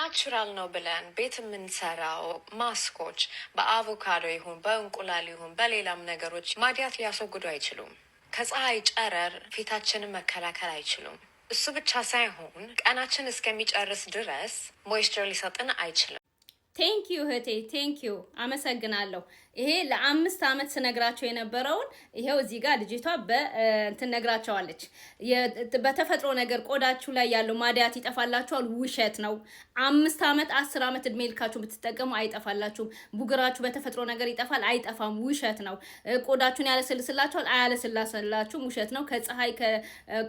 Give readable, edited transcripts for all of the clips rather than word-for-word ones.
ናቹራል ነው ብለን ቤት የምንሰራው ማስኮች በአቮካዶ ይሁን በእንቁላል ይሁን በሌላም ነገሮች ማዲያት ሊያስወግዱ አይችሉም። ከፀሐይ ጨረር ፊታችንን መከላከል አይችሉም። እሱ ብቻ ሳይሆን ቀናችን እስከሚጨርስ ድረስ ሞይስቸር ሊሰጥን አይችልም። ቴንኪዩ እህቴ ቴንኪዩ አመሰግናለሁ። ይሄ ለ5 አመት ስነግራቸው የነበረውን ይሄው እዚህ ጋር ልጅቷ በእንትን ነግራቸዋለች። በተፈጥሮ ነገር ቆዳችሁ ላይ ያለው ማዲያት ይጠፋላችኋል፣ ውሸት ነው። 5 አመት 10 አመት እድሜ ልካችሁ ብትጠቀሙ አይጠፋላችሁም። ቡግራችሁ በተፈጥሮ ነገር ይጠፋል፣ አይጠፋም፣ ውሸት ነው። ቆዳችሁን ያለስልስላችኋል፣ አያለስላችሁም፣ ውሸት ነው። ከፀሐይ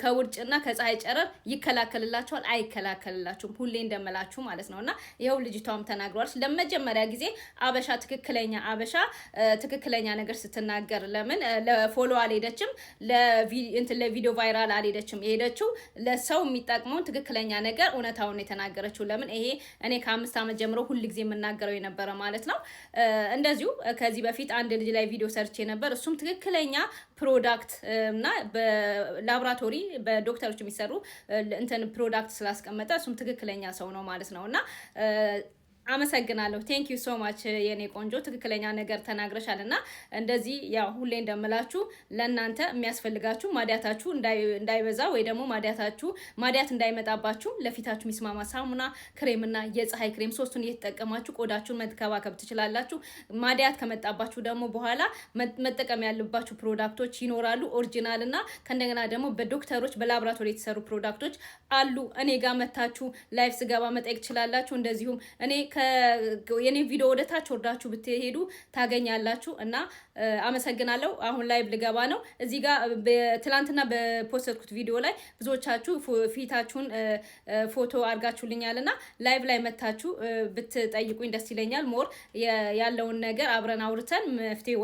ከውርጭና ከፀሐይ ጨረር ይከላከልላችኋል፣ አይከላከልላችሁም። ሁሌ እንደምላችሁ ማለት ነውና ይሄው ልጅቷም ተናግሯል። ለመጀመሪያ ጊዜ አበሻ ትክክለኛ አበሻ ትክክለኛ ነገር ስትናገር ለምን ለፎሎ አልሄደችም? ለቪዲዮ ቫይራል አልሄደችም? የሄደችው ለሰው የሚጠቅመውን ትክክለኛ ነገር እውነታውን የተናገረችው። ለምን ይሄ እኔ ከ5 አመት ጀምሮ ሁሉ ጊዜ የምናገረው የነበረ ማለት ነው። እንደዚሁ ከዚህ በፊት አንድ ልጅ ላይ ቪዲዮ ሰርቼ ነበር። እሱም ትክክለኛ ፕሮዳክት እና በላቦራቶሪ በዶክተሮች የሚሰሩ እንትን ፕሮዳክት ስላስቀመጠ እሱም ትክክለኛ ሰው ነው ማለት ነውና አመሰግናለሁ። ቴንክ ዩ ሶ ማች የኔ ቆንጆ ትክክለኛ ነገር ተናግረሻልና እንደዚህ ያው ሁሌ እንደምላችሁ ለእናንተ የሚያስፈልጋችሁ ማዲያታችሁ እንዳይበዛ ወይ ደግሞ ማዲያት እንዳይመጣባችሁ ለፊታችሁ የሚስማማ ሳሙና ክሬምና የፀሐይ ክሬም ሶስቱን እየተጠቀማችሁ ቆዳችሁን መከባከብ ትችላላችሁ። ማዲያት ከመጣባችሁ ደግሞ በኋላ መጠቀም ያለባችሁ ፕሮዳክቶች ይኖራሉ ኦሪጂናልና ከእንደገና ደግሞ በዶክተሮች በላቦራቶሪ የተሰሩ ፕሮዳክቶች አሉ። እኔ ጋር መታችሁ ላይፍ ስገባ መጠየቅ ትችላላችሁ። እንደዚሁም እኔ የኔ ቪዲዮ ወደታች ወርዳችሁ ብትሄዱ ታገኛላችሁ እና አመሰግናለሁ። አሁን ላይቭ ልገባ ነው። እዚህ ጋር ትላንትና በፖስተርኩት ቪዲዮ ላይ ብዙዎቻችሁ ፊታችሁን ፎቶ አድርጋችሁልኛልና ላይቭ ላይ መታችሁ ብትጠይቁኝ ደስ ይለኛል። ሞር ያለውን ነገር አብረን አውርተን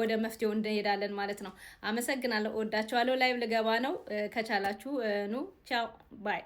ወደ መፍትሄው እንሄዳለን ማለት ነው። አመሰግናለሁ። ወዳችኋለሁ። ላይቭ ልገባ ነው። ከቻላችሁ ኑ ቻው ባይ